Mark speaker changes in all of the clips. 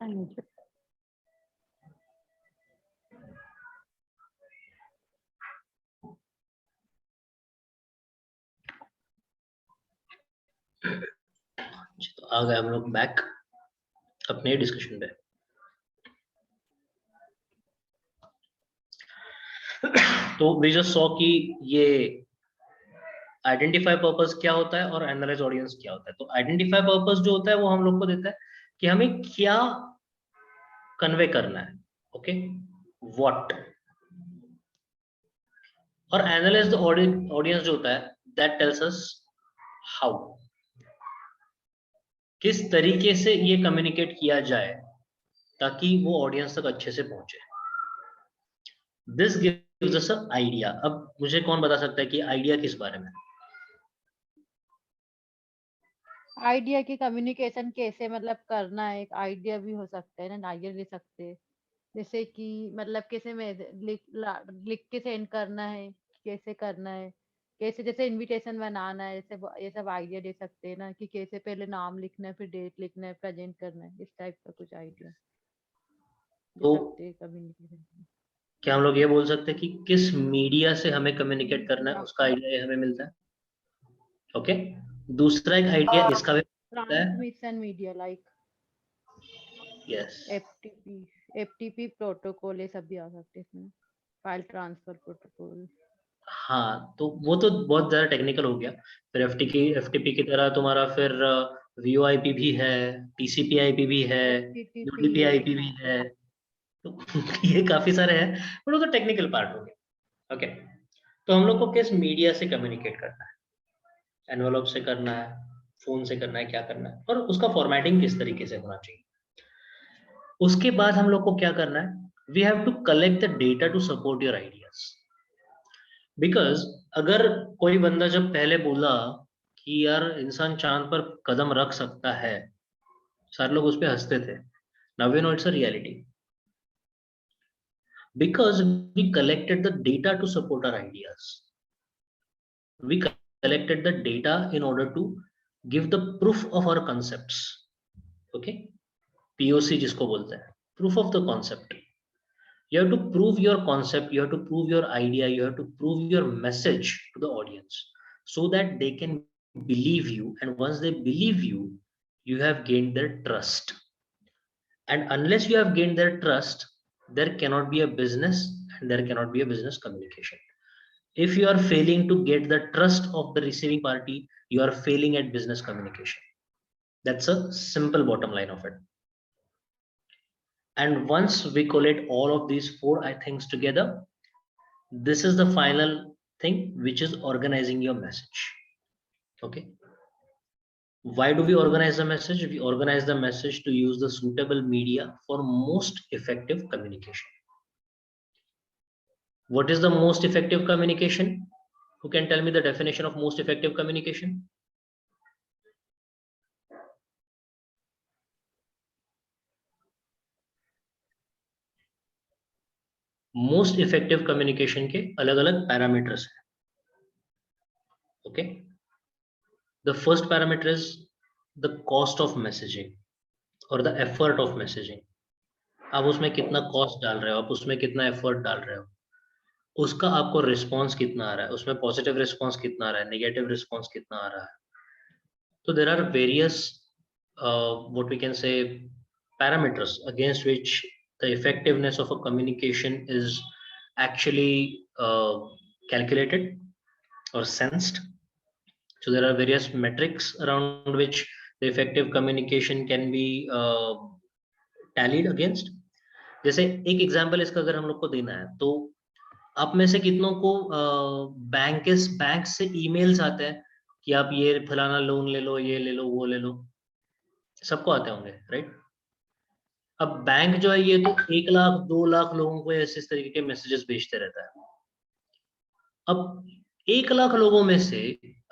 Speaker 1: तो आ गए हम लोग बैक अपने डिस्कशन पे। तो वी जस्ट सॉ कि ये आइडेंटिफाई पर्पस क्या होता है और एनालाइज ऑडियंस क्या होता है। तो आइडेंटिफाई पर्पस जो होता है वो हम लोग को देता है कि हमें क्या कन्वे करना है, ओके, व्हाट। और एनालाइज द ऑडियंस जो होता है दैट टेल्स अस हाउ, किस तरीके से ये कम्युनिकेट किया जाए ताकि वो ऑडियंस तक अच्छे से पहुंचे। This gives us a idea. अब मुझे कौन बता सकता है कि आइडिया किस बारे में?
Speaker 2: आइडिया की कम्युनिकेशन कैसे मतलब करना है, एक आइडिया भी हो सकता है ना, आइडिया ले सकते हैं। जैसे कि मतलब कैसे में लिख के सेंड करना है, कैसे करना है, कैसे जैसे इनविटेशन बनाना है, जैसे ये सब आइडिया दे सकते हैं ना, कि कैसे पहले नाम लिखना है, फिर डेट लिखना है, प्रेजेंट करना है, इस टाइप का कुछ आइडिया दे
Speaker 1: तो
Speaker 2: सकते हैं कम्युनिकेशन।
Speaker 1: क्या हम लोग ये बोल सकते हैं कि किस मीडिया से हमें कम्युनिकेट करना है उसका आइडिया हमें मिलता है, ओके। दूसरा एक आइडिया इसका भी मिलता है,
Speaker 2: transmission media like
Speaker 1: yes.
Speaker 2: FTP, FTP protocol, ये सब भी आ सकते हैं इसमें, फाइल ट्रांसफर प्रोटोकॉल।
Speaker 1: हाँ, तो वो तो बहुत ज्यादा टेक्निकल हो गया। फिर एफटीपी की तरह तुम्हारा फिर वीओआईपी भी है, टीसीपी/आईपी भी है,
Speaker 2: एचटीटीपी है,
Speaker 1: यूडीपी भी
Speaker 2: हाँ।
Speaker 1: है। तो ये काफी सारे हैं, पर वो तो टेक्निकल पार्ट हो गया, ओके। तो हम लोग को किस मीडिया से कम्युनिकेट करना है, एनवेलप से करना है, फोन से करना है, क्या करना है, और उसका फॉर्मेटिंग किस तरीके से होना चाहिए। उसके बाद हम लोग को क्या करना है, we have to collect the data to support your ideas. Because अगर कोई बंदा जब पहले बोला कि यार इंसान चांद पर कदम रख सकता है, सारे लोग उस पर हंसते थे। Now we know it's a reality because we collected the data to support our ideas. We collected the data in order to give the proof of our concepts, okay, POC जिसको बोलते हैं, proof of the concept. You have to prove your concept, you have to prove your idea, you have to prove your message to the audience so that they can believe you, and once they believe you, you have gained their trust. And unless you have gained their trust, there cannot be a business and there cannot be a business communication. If you are failing to get the trust of the receiving party, you are failing at business communication. That's a simple bottom line of it. And once we collate all of these four things together, this is the final thing, which is organizing your message. Okay. Why do we organize the message? We organize the message to use the suitable media for most effective communication. What is the most effective communication? Who can tell me the definition of most effective communication? Most effective communication के अलग अलग parameters हैं, okay. The first parameter is the cost of messaging और the effort of messaging. आप उसमें कितना cost डाल रहे हो, आप उसमें कितना एफर्ट डाल रहे हो, उसका आपको रिस्पॉन्स कितना आ रहा है, उसमें पॉजिटिव रिस्पॉन्स कितना आ रहा है, नेगेटिव रिस्पॉन्स कितना आ रहा है। तो there are various what we can say parameters against which the effectiveness of a communication is actually calculated or sensed. So there are various metrics around which the effective communication can be tallied against. जैसे एक example इसका अगर हम लोग को देना है, तो आप में से कितनों को बैंक से ईमेल्स आते हैं कि आप ये फलाना लोन ले लो, ये ले लो, वो ले लो? सबको आते होंगे, राइट? अब बैंक जो है ये तो 1 लाख 2 लाख लोगों को ऐसे इस तरीके के मैसेजेस भेजते रहता है। अब 1 लाख लोगों में से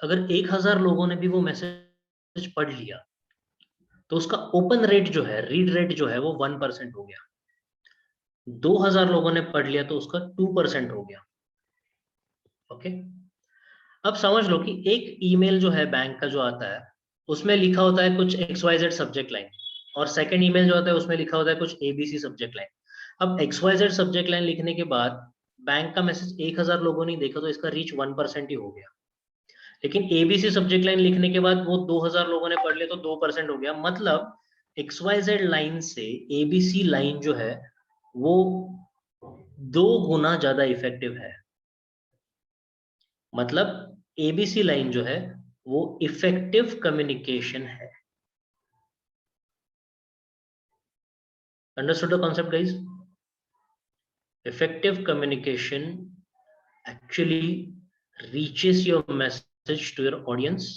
Speaker 1: अगर 1000 लोगों ने भी वो मैसेज पढ़ लिया, तो उसका ओपन रेट जो है, रीड रेट जो है, वो 1% हो गया। 2000 लोगों ने पढ़ लिया तो उसका 2% हो गया, ओके। अब समझ लो कि एक ईमेल जो है बैंक का जो आता है, उसमें लिखा होता है कुछ XYZ सब्जेक्ट लाइन, और सेकंड ईमेल जो होता है उसमें लिखा होता है कुछ ABC सब्जेक्ट लाइन। अब XYZ सब्जेक्ट लाइन लिखने के बाद बैंक का मैसेज 1000 लोगों ने देखा तो इसका रीच 1% ही हो गया, लेकिन ABC सब्जेक्ट लाइन लिखने के बाद वो 2000 लोगों ने पढ़ लिया तो 2% हो गया। मतलब XYZ लाइन से ABC लाइन जो है वो 2 गुना ज्यादा इफेक्टिव है। मतलब ABC लाइन जो है वो इफेक्टिव कम्युनिकेशन है। Understood the concept guys? Effective communication actually reaches your message to your audience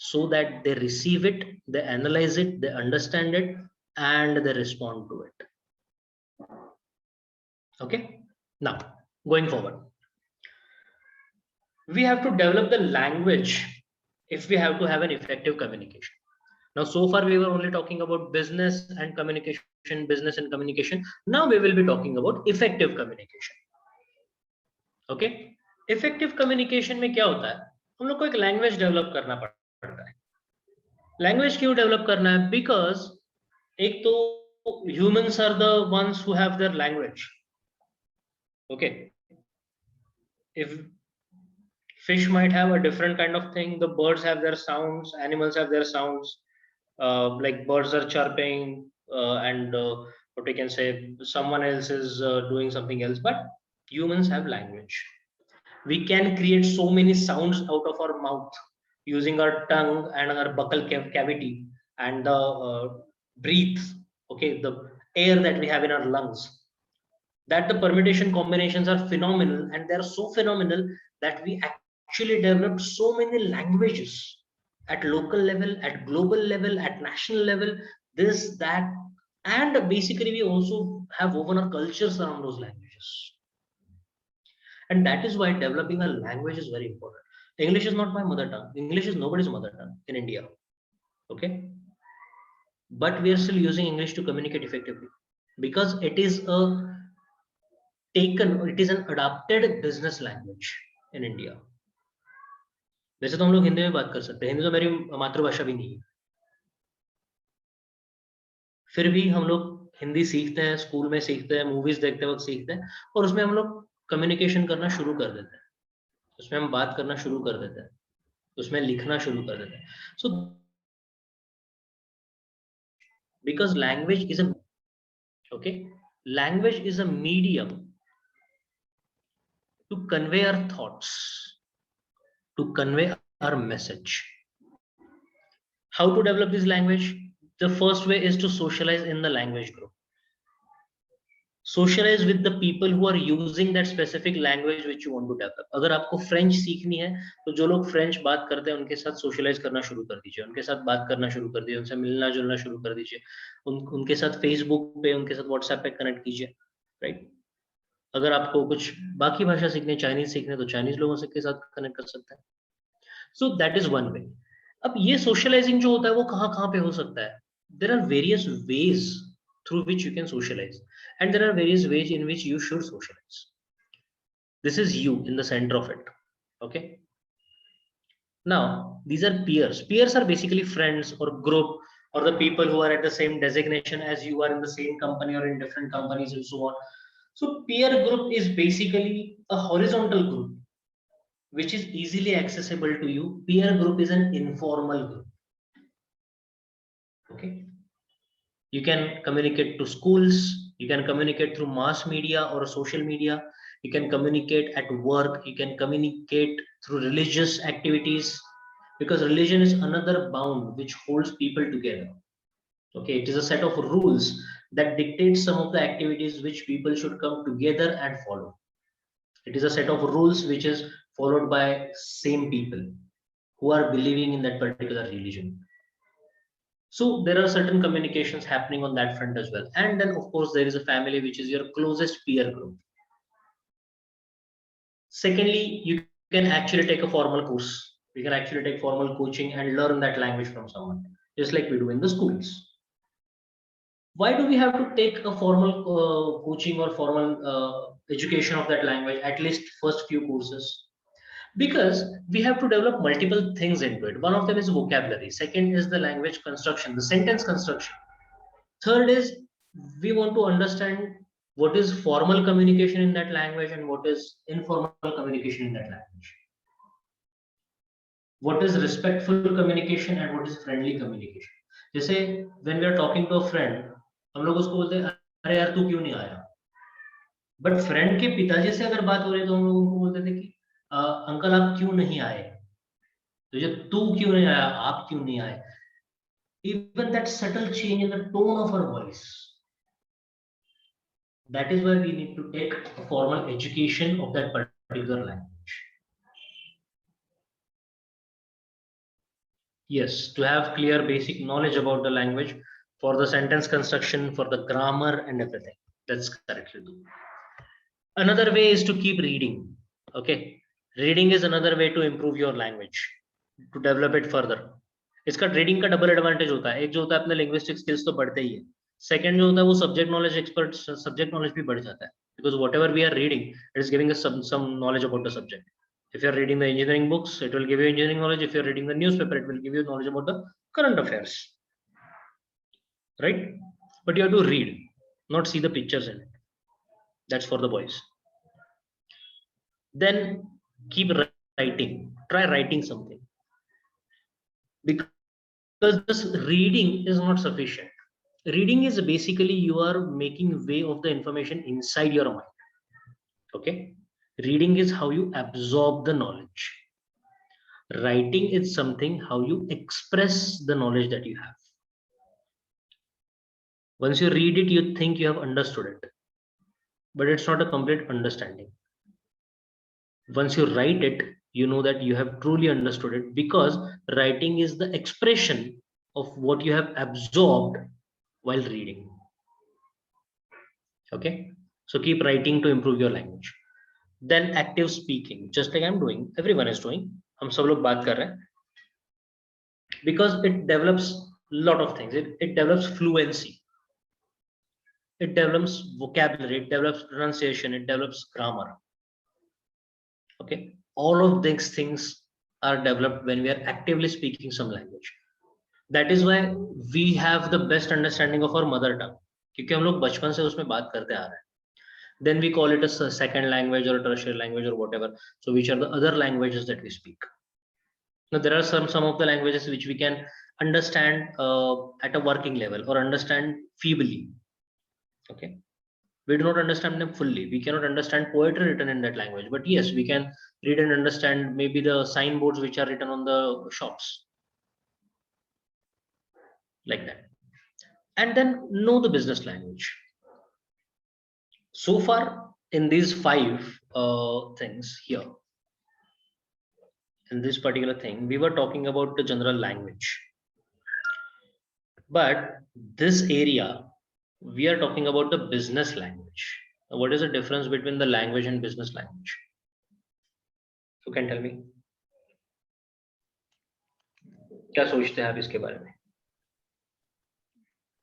Speaker 1: so that they receive it, they analyze it, they understand it, and they respond to it. Okay, now going forward, we have to develop the language if we have to have an effective communication. Now, so far we were only talking about business and communication, business and communication. Now we will be talking about effective communication. Okay, effective communication में क्या होता है, हम लोग को एक language develop करना पड़ता है। लैंग्वेज क्यों डेवलप करना है? बिकॉज एक तो humans are the ones who have their language. Okay, if fish might have a different kind of thing, the birds have their sounds, animals have their sounds, like birds are chirping, and what we can say, someone else is doing something else, but humans have language. We can create so many sounds out of our mouth using our tongue and our buccal cavity and the breathe, okay, the air that we have in our lungs, that the permutation combinations are phenomenal, and they are so phenomenal that we actually developed so many languages at local level, at global level, at national level, this, that, and basically we also have woven our cultures around those languages. And that is why developing a language is very important. English is not my mother tongue. English is nobody's mother tongue in India. Okay. But we are still using English to communicate effectively because it is an adopted business language in India. वैसे तो हम लोग हिंदी में बात कर सकते हैं, हिंदी तो मेरी मातृभाषा भी नहीं है, फिर भी हम लोग हिंदी सीखते हैं, स्कूल में सीखते हैं, मूवीज देखते वक्त सीखते हैं, और उसमें हम लोग कम्युनिकेशन करना शुरू कर देते हैं, उसमें हम बात करना शुरू कर देते हैं, उसमें लिखना शुरू कर देते हैं. So because language is a language is a medium to convey our thoughts, to convey our message. How to develop this language? The first way is to socialize in the language group. Socialize with the people who are using that specific language which you want to develop. अगर आपको French सीखनी है तो जो लोग French बात करते हैं उनके साथ सोशलाइज करना शुरू कर दीजिए, उनके साथ बात करना शुरू कर दीजिए, उनसे मिलना जुलना शुरू कर दीजिए, उनके साथ फेसबुक पे, उनके साथ व्हाट्सएप पे कनेक्ट कीजिए, राइट. अगर आपको कुछ बाकी भाषा सीखनी, चाइनीज सीखने, तो चाइनीज लोगों से के साथ कनेक्ट कर सकते हैं. So that is one way. अब ये सोशलाइजिंग जो होता है वो कहाँ पे हो सकता है? There are various ways through which you can socialize, and there are various ways in which you should socialize. This is you in the center of it. Okay, now these are peers. Peers are basically friends or group, or the people who are at the same designation as you, are in the same company or in different companies and so on. So peer group is basically a horizontal group which is easily accessible to you. Peer group is an informal group. Okay, you can communicate to schools, you can communicate through mass media or social media, you can communicate at work, you can communicate through religious activities, because religion is another bound which holds people together. Okay, it is a set of rules that dictates some of the activities which people should come together and follow. It is a set of rules which is followed by same people who are believing in that particular religion. So there are certain communications happening on that front as well. And then of course there is a family which is your closest peer group. Secondly, you can actually take a formal course. You can actually take formal coaching and learn that language from someone, just like we do in the schools. Why do we have to take a formal coaching or formal education of that language, at least first few courses? Because we have to develop multiple things into it. One of them is vocabulary. Second is the language construction, the sentence construction. Third is we want to understand what is formal communication in that language and what is informal communication in that language. What is respectful communication and what is friendly communication. जैसे when we are talking to a friend, हम लोग उसको बोलते हैं अरे यार तू क्यों नहीं आया. बट फ्रेंड के पिताजी से अगर बात हो रही है तो हम लोग उनको बोलते थे कि अंकल आप क्यों नहीं आए. तो ये तू क्यों नहीं आया, आप क्यों नहीं आए. Even that subtle change in the tone of our voice. That is why we need to take a formal education of that particular language. Yes, to have clear basic knowledge about the language for the sentence construction, for the grammar and everything. That's correctly do. Another way is to keep reading. Okay, reading is another way to improve your language, to develop it further. इसका reading का double advantage होता है. एक जो होता है अपने linguistic skills तो बढ़ते ही है. सेकंड जो होता है वो subject knowledge expert subject knowledge भी बढ़ जाता है. Because whatever we are reading it is giving us some knowledge about the subject. If you are reading the engineering books, it will give you engineering knowledge. If you are reading the newspaper, it will give you knowledge about the current affairs. Right? But you have to read, not see the pictures in it. That's for the boys. Then keep writing. Try writing something. Because this reading is not sufficient. Reading is basically you are making way of the information inside your mind. Okay? Reading is how you absorb the knowledge. Writing is something how you express the knowledge that you have. Once you read it, you think you have understood it, but it's not a complete understanding. Once you write it, you know that you have truly understood it, because writing is the expression of what you have absorbed while reading. Okay, so keep writing to improve your language. Then active speaking, just like I'm doing, everyone is doing, हम सब लोग बात कर रहे हैं, because it develops lot of things. It develops fluency, it develops vocabulary, it develops pronunciation, it develops grammar. Okay, all of these things are developed when we are actively speaking some language. That is why we have the best understanding of our mother tongue, क्योंकि हम लोग बचपन से उसमें बात करते आ रहे हैं. Then we call it a second language or a tertiary language or whatever. So which are the other languages that we speak. Now there are some of the languages which we can understand at a working level or understand feebly. Okay, we do not understand them fully. We cannot understand poetry written in that language, but yes, we can read and understand maybe the signboards which are written on the shops, like that. And then know the business language. So far in these 5 things here, in this particular thing, we were talking about the general language, but this area we are talking about the business language. Now, what is the difference between the language and business language? You can tell me. क्या सोचते हैं आप इसके बारे में?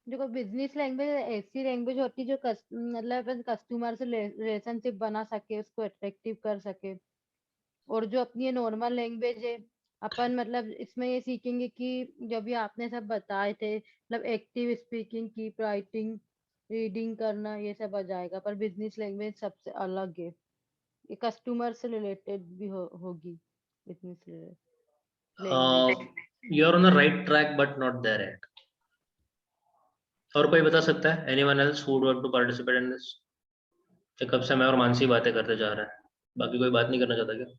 Speaker 2: देखो business language ऐसी language होती है जो मतलब अपन कस्टमर से रिलेशनशिप बना सके, उसको अट्रैक्टिव कर सके. और जो अपनी नॉर्मल लैंग्वेज है, अपन मतलब इसमें ये सीखेंगे कि जो भी आपने सब बताए थे, मतलब active speaking, keep writing, reading करना, ये सब आ जाएगा. पर बिजनेस लैंग्वेज सबसे अलग है, ये कस्टमर से रिलेटेड भी होगी business language.
Speaker 1: You are on the right track but not there yet. और कोई बता सकता है? Anyone else who would want to participate in this? कब से मैं और मानसी बातें करते जा रहा है, बाकी कोई बात नहीं करना चाहता क्या?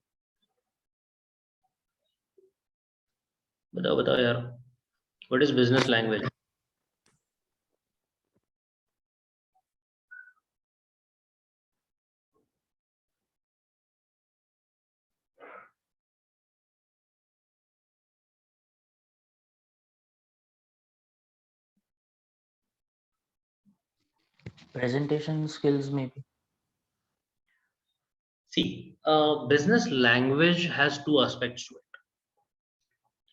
Speaker 1: बताओ बताओ यार, what is business language?
Speaker 3: Presentation skills maybe.
Speaker 1: See, business language has 2 aspects to it.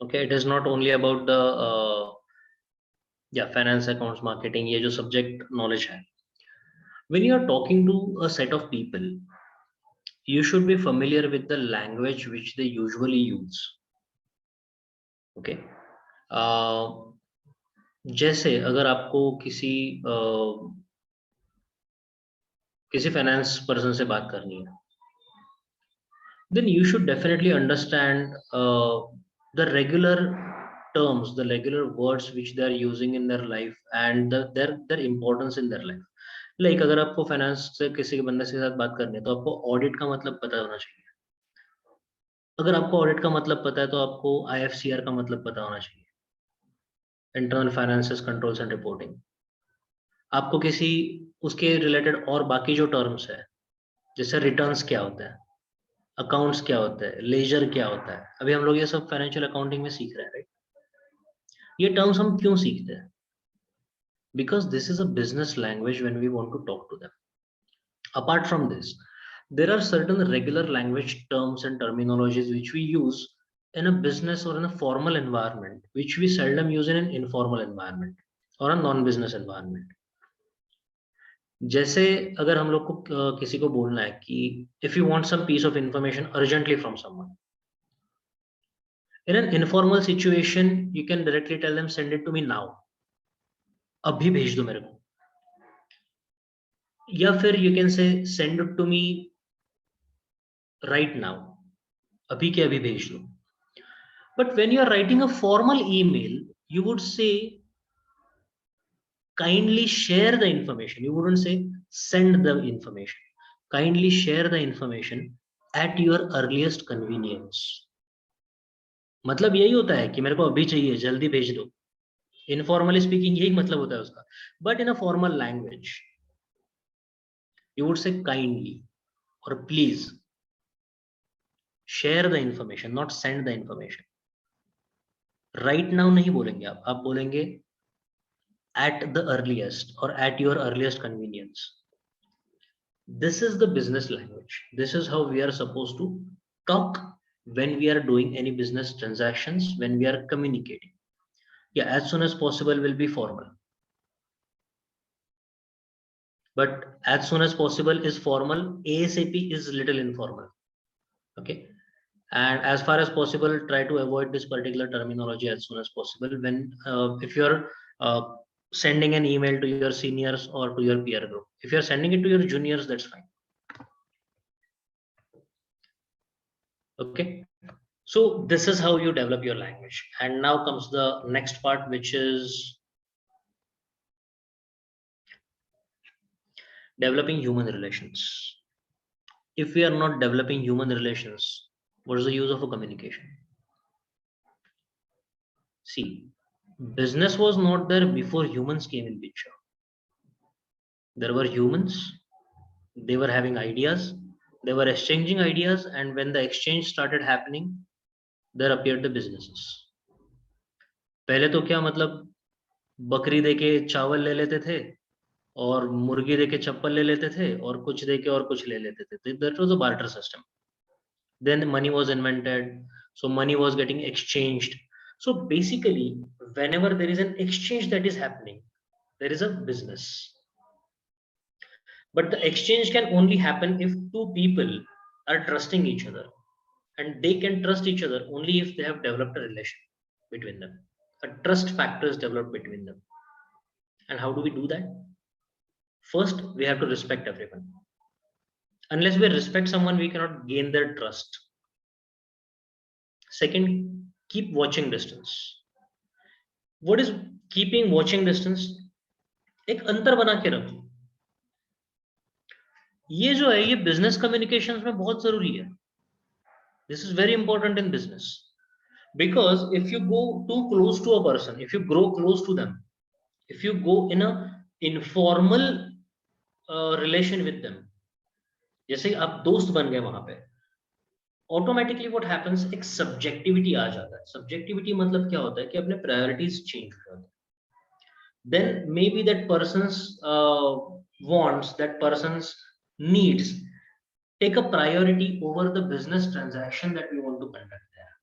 Speaker 1: Okay, it is not only about the finance, accounts, marketing, ये जो subject knowledge है. When you are talking to a set of people, you should be familiar with the language which they usually use. Okay, जैसे अगर आपको किसी finance person से बात करनी है, then you should definitely understand the regular terms, the regular words which they are using in their life and their importance in their life. Like अगर आपको फाइनेंस से किसी के बंदे के साथ बात करनी है तो आपको ऑडिट का मतलब पता होना चाहिए. अगर आपको ऑडिट का मतलब पता है तो आपको IFCR का मतलब पता होना चाहिए, internal finances controls and reporting. आपको किसी उसके रिलेटेड और बाकी जो टर्म्स है, जैसे रिटर्न्स क्या होता है, अकाउंट्स क्या होता है, लेजर क्या होता है, अभी हम लोग ये सब फाइनेंशियल अकाउंटिंग में सीख रहे हैं, राइट? ये टर्म्स हम क्यों सीखते हैं? Because this is a business language when we want to talk to them. Apart from this, there are certain regular language terms and terminologies which we use in a business or in a formal environment, which we seldom use in an informal environment or a non-business environment. जैसे अगर हम लोग को किसी को बोलना है कि if you want some piece of information urgently from someone, in an informal situation you can directly tell them send it to me now, अभी भेज दो मेरे को, या फिर you can say send it to me right now, अभी के अभी भेज दो. But when you are writing a formal email, you would say kindly share the information. You wouldn't say send the information. Kindly share the information at your earliest convenience. मतलब यही होता है कि मेरे को अभी चाहिए, जल्दी भेज दो. Informally speaking यही मतलब होता है उसका. But in a formal language, you would say kindly or please share the information, not send the information. Right now नहीं बोलेंगे आप बोलेंगे at the earliest or at your earliest convenience. This is the business language. This is how we are supposed to talk when we are doing any business transactions, when we are communicating. Yeah, as soon as possible will be formal. But as soon as possible is formal, ASAP is little informal. Okay. And as far as possible, try to avoid this particular terminology as soon as possible. When if you're sending an email to your seniors or to your peer group, if you're sending it to your juniors, that's fine. Okay. So this is how you develop your language. And now comes the next part, which is developing human relations. If we are not developing human relations, what is the use of a communication? See, business was not there before humans came in picture. There were humans, they were having ideas, they were exchanging ideas, and when the exchange started happening, there appeared the businesses. पहले तो क्या मतलब बकरी देके चावल ले लेते थे और मुर्गी देके चप्पल ले लेते थे और कुछ देके और कुछ ले लेते थे. That was a barter system. Then money was invented, so money was getting exchanged. So basically, whenever there is an exchange that is happening, there is a business. But the exchange can only happen if two people are trusting each other, and they can trust each other only if they have developed a relation between them. A trust factor is developed between them. And how do we do that? First, we have to respect everyone. Unless we respect someone, we cannot gain their trust. Second, keep watching distance. What is keeping watching distance? एक अंतर बना के रखो. ये जो है ये business communications में बहुत जरूरी है. This is very important in business, because if you go too close to a person, if you grow close to them, if you go in a informal relation with them, जैसे आप दोस्त बन गए वहां पे, ऑटोमेटिकली व्हाट हैपेंस, एक subjectivity आ जाता है. सब्जेक्टिविटी मतलब क्या होता है कि अपने प्रायोरिटीज चेंज हो जाते हैं. Then maybe that person's wants, that person's needs take a priority over the business transaction that we want to conduct there,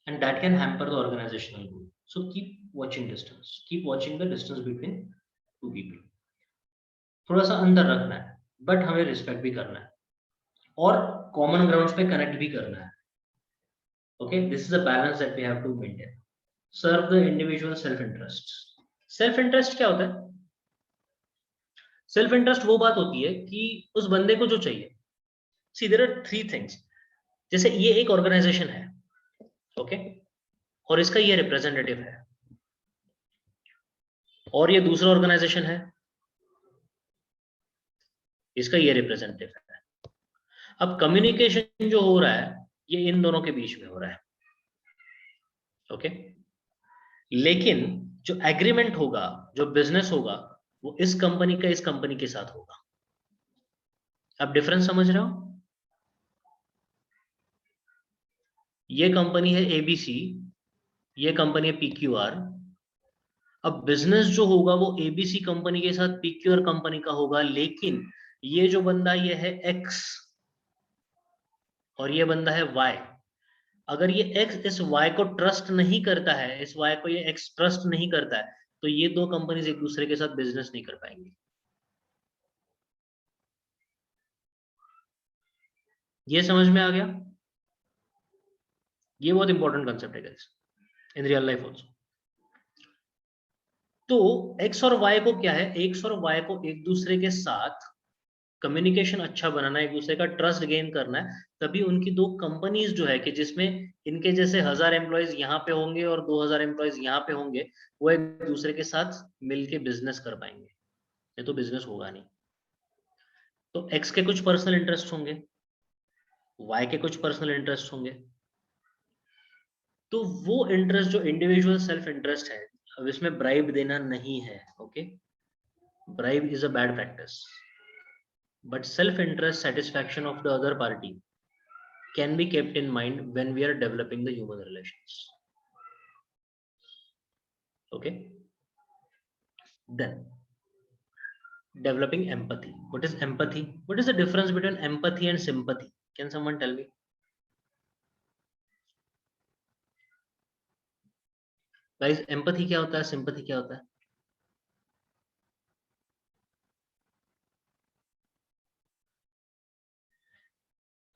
Speaker 1: and that can hamper the organizational goal. So keep watching distance, keep watching the distance between two people. थोड़ा सा अंतर रखना है, but हमें respect भी करना है और कॉमन ग्राउंड्स पे कनेक्ट भी करना है. Okay, this is a balance that we have to maintain. Serve the individual self interest. Self interest क्या होता है? सेल्फ इंटरेस्ट वो बात होती है कि उस बंदे को जो चाहिए। सी देयर आर थ्री थिंग्स। जैसे ये एक ऑर्गेनाइजेशन है, ओके, और इसका ये रिप्रेजेंटेटिव है, और ये दूसरा ऑर्गेनाइजेशन है, इसका ये रिप्रेजेंटेटिव है। अब कम्युनिकेशन जो हो रहा है ये इन दोनों के बीच में हो रहा है, ओके। लेकिन जो एग्रीमेंट होगा, जो बिजनेस होगा, वो इस कंपनी का इस कंपनी के साथ होगा। आप डिफरेंस समझ रहे हो? ये कंपनी है एबीसी, ये कंपनी है पीक्यूआर। अब बिजनेस जो होगा वो एबीसी कंपनी के साथ पीक्यूआर कंपनी का होगा, लेकिन ये जो बंदा ये है एक्स और ये बंदा है वाई। अगर ये एक्स इस वाई को ट्रस्ट नहीं करता है, इस वाई को ये एक्स ट्रस्ट नहीं करता है, तो ये दो कंपनीज एक दूसरे के साथ बिजनेस नहीं कर पाएंगी। ये समझ में आ गया? ये बहुत इंपॉर्टेंट कंसेप्ट है guys in real life also. तो एक्स और वाई को क्या है, एक्स और वाई को एक दूसरे के साथ कम्युनिकेशन अच्छा बनाना, एक दूसरे का ट्रस्ट गेन करना है। तभी उनकी दो कंपनीज जो है कि जिसमें इनके जैसे 1000 एम्प्लॉयज यहाँ पे होंगे और 2000 एम्प्लॉयज यहाँ पे होंगे, वो एक दूसरे के साथ मिलके बिजनेस कर पाएंगे, ये तो बिजनेस होगा नहीं। तो एक्स के कुछ पर्सनल इंटरेस्ट होंगे, वाई के कुछ पर्सनल इंटरेस्ट होंगे। तो वो इंटरेस्ट जो इंडिविजुअल सेल्फ इंटरेस्ट है, अब इसमें ब्राइब देना नहीं है, okay. Bribe is a bad practice, but self-interest satisfaction of the other party can be kept in mind when we are developing the human relations, okay. Then developing empathy. What is empathy? What is the difference between empathy and sympathy? Can someone tell me? Guys, empathy क्या होता है, sympathy क्या होता है?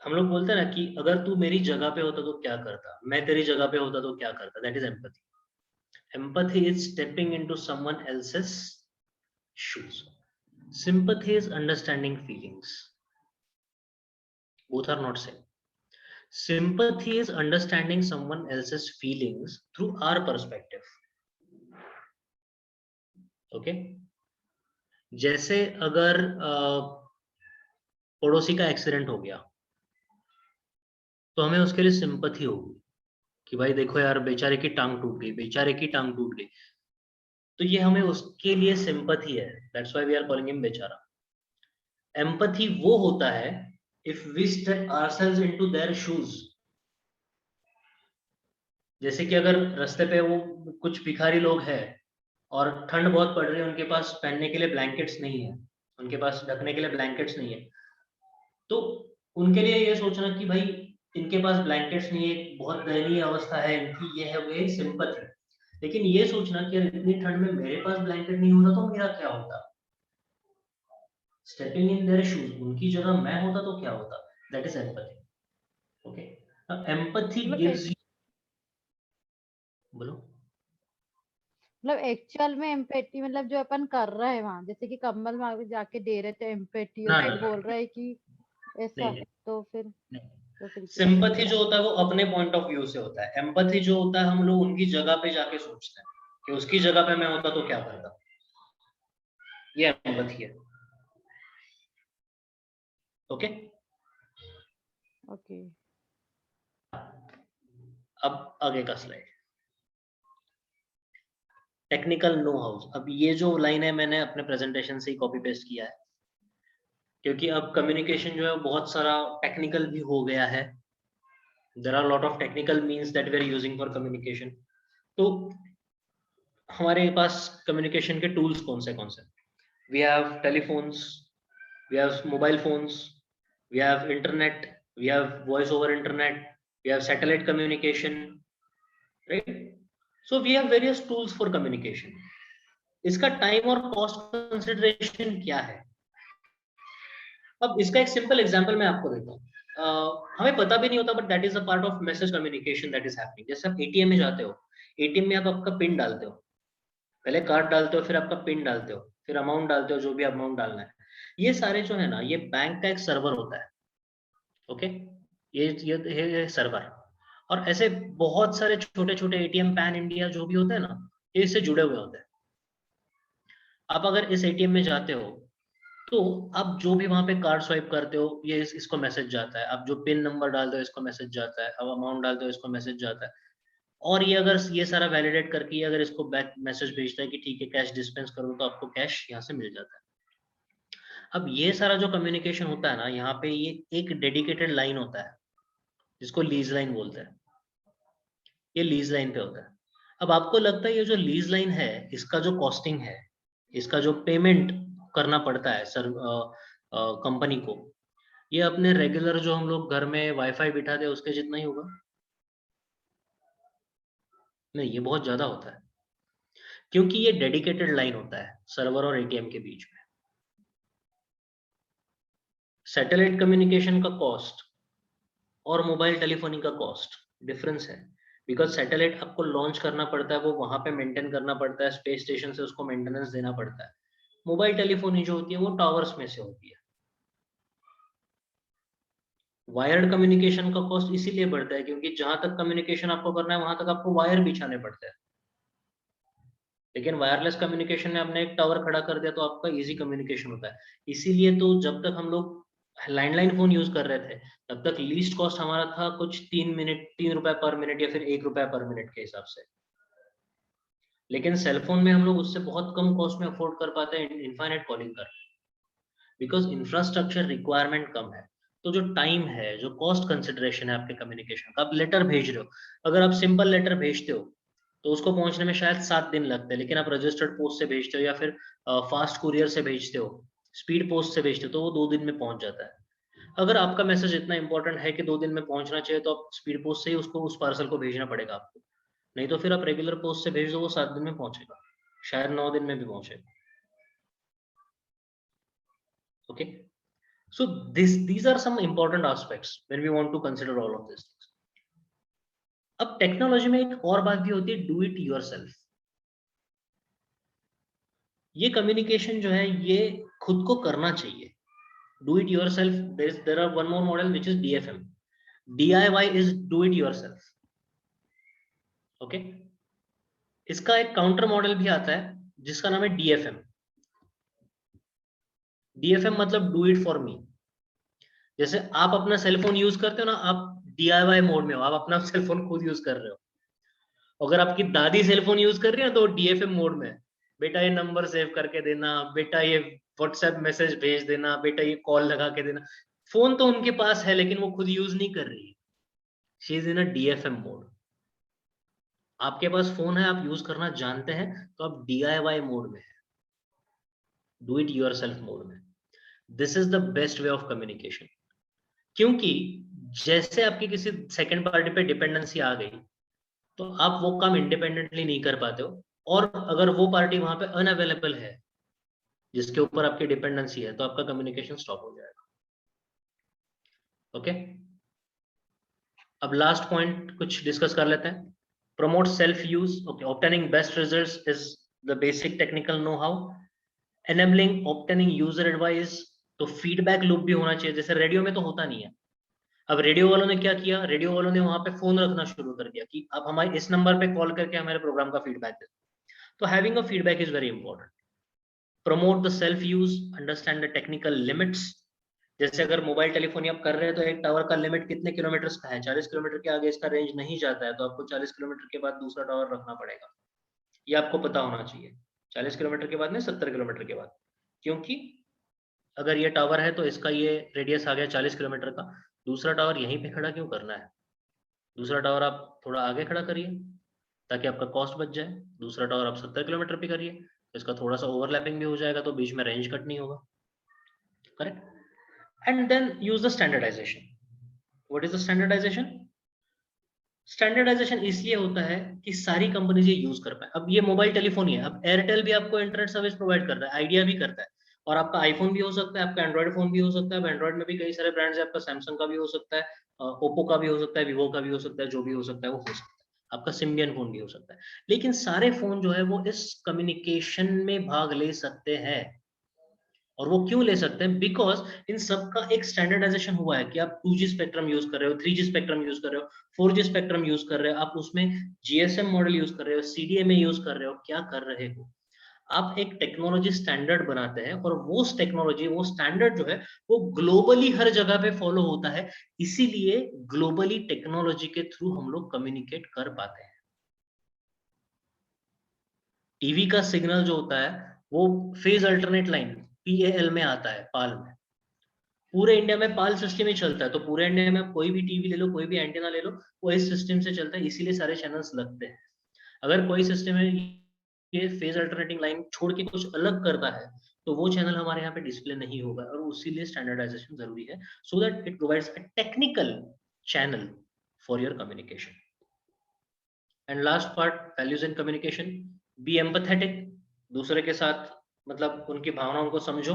Speaker 1: हम लोग बोलते हैं ना कि अगर तू मेरी जगह पे होता तो क्या करता, मैं तेरी जगह पे होता तो क्या करता। That is empathy. Empathy is stepping into someone else's shoes. Sympathy is understanding feelings. Both are not same. Sympathy is understanding someone else's feelings through our perspective. Okay? जैसे अगर पड़ोसी का एक्सीडेंट हो गया तो हमें उसके लिए सिंपैथी होगी कि भाई देखो यार बेचारे की टांग टूट गई, बेचारे की टांग टूट गई, तो ये हमें उसके लिए सिंपैथी है। That's why we are calling him बेचारा। एम्पैथी वो होता है if we step ourselves into their shoes. जैसे कि अगर रास्ते पे वो कुछ भिखारी लोग हैं और ठंड बहुत पड़ रही है, उनके पास पहनने के लिए ब्लैंकेट्स नहीं है, उनके पास ढकने के लिए ब्लैंकेट्स नहीं है, तो उनके लिए ये सोचना कि भाई इनके पास ब्लैंकेट्स नहीं है, बहुत दयनीय अवस्था है इनकी, ये है वो सिंपैथी। लेकिन ये सोचना कि इतनी ठंड में मेरे पास ब्लैंकेट नहीं होता तो मेरा क्या होता, स्टेपिंग इन देयर शूज, उनकी जगह मैं होता तो क्या होता, that is empathy. Okay, empathy gives you, बोलो।
Speaker 2: मतलब एक्चुअल में एम्पैथी मतलब जो अपन कर रहे हैं वहां, जैसे कि कम्बल वहां पे जाके दे रहे थे एम्पैथी, और
Speaker 1: नहीं,
Speaker 2: तू बोल रहा है कि ऐसा,
Speaker 1: नहीं,
Speaker 2: तो फिर
Speaker 1: नहीं।
Speaker 2: क्या
Speaker 1: सिंपैथी जो होता है वो अपने पॉइंट ऑफ व्यू से होता है। एम्पैथी जो होता है हम लोग उनकी जगह पे जाके सोचते हैं कि उसकी जगह पे मैं होता तो क्या करता, ये एम्पैथी है। Okay,
Speaker 2: okay.
Speaker 1: अब आगे का स्लाइड, टेक्निकल नो हाउस। अब ये जो लाइन है मैंने अपने प्रेजेंटेशन से ही कॉपी पेस्ट किया है, क्योंकि अब कम्युनिकेशन जो है बहुत सारा टेक्निकल भी हो गया है। There are lot of technical means that we are using for communication. तो हमारे पास कम्युनिकेशन के टूल्स कौन से? We have telephones, we have mobile phones, we have internet, we have voice over internet, we have satellite communication, right? So we have various tools for communication. इसका time और cost consideration क्या है? अब इसका एक simple example मैं आपको देता हूँ। हमें पता भी नहीं होता but that is a part of message communication that is happening. जैसे आप एटीएम में जाते हो, एटीएम में आप आपका पिन डालते हो, पहले कार्ड डालते हो, फिर आपका पिन डालते हो, फिर अमाउंट डालते हो, जो भी अमाउंट डालना है। ये सारे जो है ना, ये बैंक का एक सर्वर होता है। ओके, ये सर्वर, और ऐसे बहुत सारे छोटे छोटे एटीएम पैन इंडिया जो भी होते हैं ना, ये इससे जुड़े हुए होते हैं। आप अगर इस एटीएम में जाते हो तो आप जो भी वहां पे कार्ड स्वाइप करते हो, ये इसको मैसेज जाता है। आप जो पिन नंबर डालते हो, इसको मैसेज जाता है। अब अमाउंट डालते हो, इसको मैसेज जाता है। और ये अगर ये सारा वैलिडेट करके ये अगर इसको बैक मैसेज भेजता है कि ठीक है कैश डिस्पेंस करो, तो आपको कैश यहाँ से मिल जाता है। अब ये सारा जो कम्युनिकेशन होता है ना, यहाँ पे ये एक डेडिकेटेड लाइन होता है जिसको लीज लाइन बोलते हैं। ये लीज लाइन पे होता है। अब आपको लगता है ये जो लीज लाइन है, इसका जो कॉस्टिंग है, इसका जो पेमेंट करना पड़ता है सर कंपनी को, ये अपने रेगुलर जो हम लोग घर में वाईफाई बिठाते हैं उसके जितना ही होगा? नहीं, ये बहुत ज्यादा होता है, क्योंकि ये डेडिकेटेड लाइन होता है सर्वर और एटीएम के बीच में। सैटेलाइट कम्युनिकेशन का कॉस्ट और मोबाइल टेलीफोनी का कॉस्ट डिफरेंस है, बिकॉज सैटेलाइट आपको लॉन्च करना पड़ता है, वो वहां पे मेंटेन करना पड़ता है, स्पेस स्टेशन से उसको मेंटेनेंस देना पड़ता है। मोबाइल टेलीफोनी जो होती है वो टावर्स में से होती है। वायर्ड कम्युनिकेशन का कॉस्ट इसीलिए बढ़ता है क्योंकि जहां तक कम्युनिकेशन आपको करना है वहां तक आपको वायर बिछाने पड़ते हैं। लेकिन वायरलेस कम्युनिकेशन में आपने एक टावर खड़ा कर दिया तो आपका इजी कम्युनिकेशन होता है। इसीलिए तो जब तक हम लोग लैंडलाइन फोन यूज कर रहे थे, तब तक लीस्ट कॉस्ट हमारा था कुछ 3 रुपए पर मिनट या फिर 1 रुपया पर मिनट के हिसाब से। लेकिन सेलफोन में हम लोग उससे बहुत कम कॉस्ट में अफोर्ड कर पाते हैं इनफाइनाइट कॉलिंग कर, बिकॉज इंफ्रास्ट्रक्चर रिक्वायरमेंट कम है। तो जो टाइम है, जो कॉस्ट कंसिडरेशन है आपके कम्युनिकेशन का, आप लेटर भेज रहे हो, अगर आप सिंपल लेटर भेजते हो तो उसको पहुंचने में शायद 7 दिन लगते हैं, लेकिन आप रजिस्टर्ड पोस्ट से भेजते हो या फिर फास्ट कुरियर से भेजते हो, स्पीड पोस्ट से भेजते हो, तो वो 2 दिन में पहुंच जाता है। अगर आपका मैसेज इतना इंपॉर्टेंट है कि 2 दिन में पहुंचना चाहिए, तो आप स्पीड पोस्ट से ही उसको उस पार्सल को भेजना पड़ेगा आपको। नहीं तो फिर आप रेगुलर पोस्ट से भेज दो, वो 7 दिन में पहुंचेगा, शायद 9 दिन में भी पहुंचेगा। Okay, so these are some important aspects when we want to consider all of these things. अब टेक्नोलॉजी में एक और बात भी होती है, डू इट योरसेल्फ। ये कम्युनिकेशन जो है ये खुद को करना चाहिए। Do it yourself, there are one more model which is DFM. DIY is do it yourself. Okay, इसका एक काउंटर मॉडल भी आता है जिसका नाम है DFM। DFM मतलब डू इट फॉर मी। जैसे आप अपना सेलफोन यूज करते हो ना, आप DIY मोड में हो, आप अपना सेलफोन खुद यूज कर रहे हो। अगर आपकी दादी सेलफोन यूज कर रही है तो DFM मोड में, बेटा ये नंबर सेव करके देना, बेटा ये व्हाट्सएप मैसेज भेज देना, बेटा ये कॉल लगा के देना। फोन तो उनके पास है लेकिन वो खुद यूज नहीं कर रही है, she is in a DFM mode. आपके पास फोन है, आप यूज करना जानते हैं, तो आप DIY मोड में है, डू इट योरसेल्फ मोड में। This is the best way of communication, क्योंकि जैसे आपकी किसी सेकंड पार्टी पे डिपेंडेंसी आ गई तो आप वो काम इंडिपेंडेंटली नहीं कर पाते हो, और अगर वो पार्टी वहां पे अनअवेलेबल है जिसके ऊपर आपकी डिपेंडेंसी है, तो आपका कम्युनिकेशन स्टॉप हो जाएगा। ओके, अब लास्ट पॉइंट कुछ डिस्कस कर लेते हैं। Promote self use. Okay, obtaining best results is the basic technical know how. Enabling obtaining user advice, तो फीडबैक लूप भी होना चाहिए, जैसे रेडियो में तो होता नहीं है। अब रेडियो वालों ने क्या किया, रेडियो वालों ने वहां पे फोन रखना शुरू कर दिया कि आप हमारे इस नंबर पे कॉल करके हमारे प्रोग्राम का फीडबैक दें। तो having a feedback is very important. Promote the self use, understand the technical limits. जैसे अगर मोबाइल टेलीफोनी आप कर रहे हैं तो एक टावर का लिमिट कितने किलोमीटर का है, 40 किलोमीटर के आगे इसका रेंज नहीं जाता है, तो आपको 40 किलोमीटर के बाद दूसरा टावर रखना पड़ेगा। ये आपको पता होना चाहिए, 40 किलोमीटर के बाद नहीं, 70 किलोमीटर के बाद। क्योंकि अगर ये टावर है तो इसका ये रेडियस आ गया 40 किलोमीटर का, दूसरा टावर यहीं पे खड़ा क्यों करना है? दूसरा टावर आप थोड़ा आगे खड़ा करिए ताकि आपका कॉस्ट बच जाए। दूसरा टावर आप 70 किलोमीटर पे करिए, तो इसका थोड़ा सा ओवरलैपिंग भी हो जाएगा, तो बीच में रेंज कट नहीं होगा। Correct? And then use the standardisation. What is the standardisation? Standardisation इसलिए होता है कि सारी कंपनीज ये यूज कर पाए। अब ये मोबाइल टेलीफोनी है, अब एयरटेल भी आपको इंटरनेट सर्विस प्रोवाइड कर रहा है, आइडिया भी करता है, और आपका आईफोन भी हो सकता है, आपका एंड्रॉइड फोन भी हो सकता है। अब एंड्रॉइड में भी कई सारे ब्रांड्स है, आपका सैमसंग का भी हो सकता है, ओप्पो का भी हो सकता है, वीवो का भी हो सकता है, जो भी हो सकता है वो हो सकता है। आपका सिम्बियन फोन भी हो सकता है, लेकिन सारे फोन जो है वो इस कम्युनिकेशन में भाग ले सकते हैं। और वो क्यों ले सकते हैं? बिकॉज इन सब का एक स्टैंडर्डाइजेशन हुआ है कि आप 2G स्पेक्ट्रम यूज कर रहे हो, 3G स्पेक्ट्रम यूज कर रहे हो, 4G स्पेक्ट्रम यूज कर रहे हो, आप उसमें GSM मॉडल यूज कर रहे हो, CDMA यूज कर रहे हो, क्या कर रहे हो? आप एक टेक्नोलॉजी स्टैंडर्ड बनाते हैं और वो टेक्नोलॉजी, वो स्टैंडर्ड जो है वो ग्लोबली हर जगह पे फॉलो होता है। इसीलिए ग्लोबली टेक्नोलॉजी के थ्रू हम लोग कम्युनिकेट कर पाते हैं। टीवी का सिग्नल जो होता है वो फेज अल्टरनेट लाइन PAL में आता है, पाल में। पूरे इंडिया में पाल सिस्टम ही चलता है, तो पूरे इंडिया में कोई भी टीवी ले लो, कोई भी एंटीना ले लो, वो इस सिस्टम से चलता है, इसीलिए सारे चैनल्स लगते हैं। अगर कोई सिस्टम है ये फेज अल्टरनेटिंग लाइन छोड़ के कुछ अलग करता है तो वो चैनल हमारे यहाँ पे डिस्प्ले नहीं होगा, और उसीलिए स्टैंडर्डाइजेशन जरूरी है, so that it provides a technical channel for your communication. And last part, values in communication, be empathetic, दूसरे के साथ मतलब उनकी भावनाओं को समझो।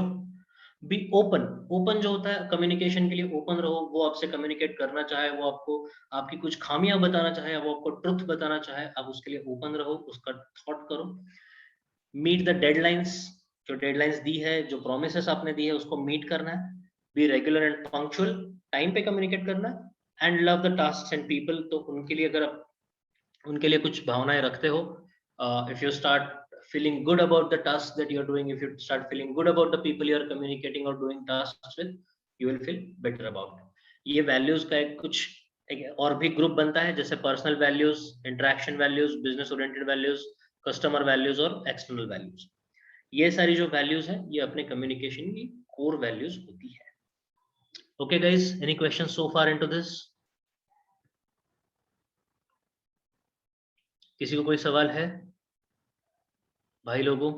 Speaker 1: बी ओपन, ओपन जो होता है कम्युनिकेशन के लिए, ओपन रहो, वो आपसे कम्युनिकेट करना चाहे, वो आपको आपकी कुछ खामियां बताना चाहे, वो आपको ट्रुथ बताना चाहे, आप उसके लिए ओपन रहो, उसका थॉट करो। मीट द डेडलाइंस, जो डेडलाइंस दी है, जो प्रोमिसेस आपने दी है उसको मीट करना है। Be regular and punctual, time पे कम्युनिकेट करना है। And love the task and people, तो उनके लिए अगर आप उनके लिए कुछ भावनाएं रखते हो, if you start feeling good about the tasks that you're doing, if you start feeling good about the people you are communicating or doing tasks with, you will feel better about it. ये values का एक और भी group बनता है, जैसे personal values, interaction values, business oriented values, customer values और external values. ये सारी जो वैल्यूज हैं ये अपने कम्युनिकेशन की कोर वैल्यूज होती है। Okay guys, any question so far into this? किसी को कोई सवाल है भाई लोगों?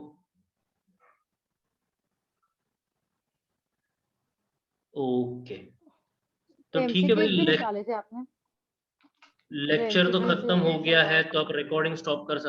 Speaker 1: ओके, तो ठीक है भाई,
Speaker 2: MCQs भी निकाले थे आपने?
Speaker 1: लेक्चर तो
Speaker 2: MCQs
Speaker 1: खत्म हो गया है,
Speaker 2: सवाल।
Speaker 1: तो आप रिकॉर्डिंग स्टॉप कर सकते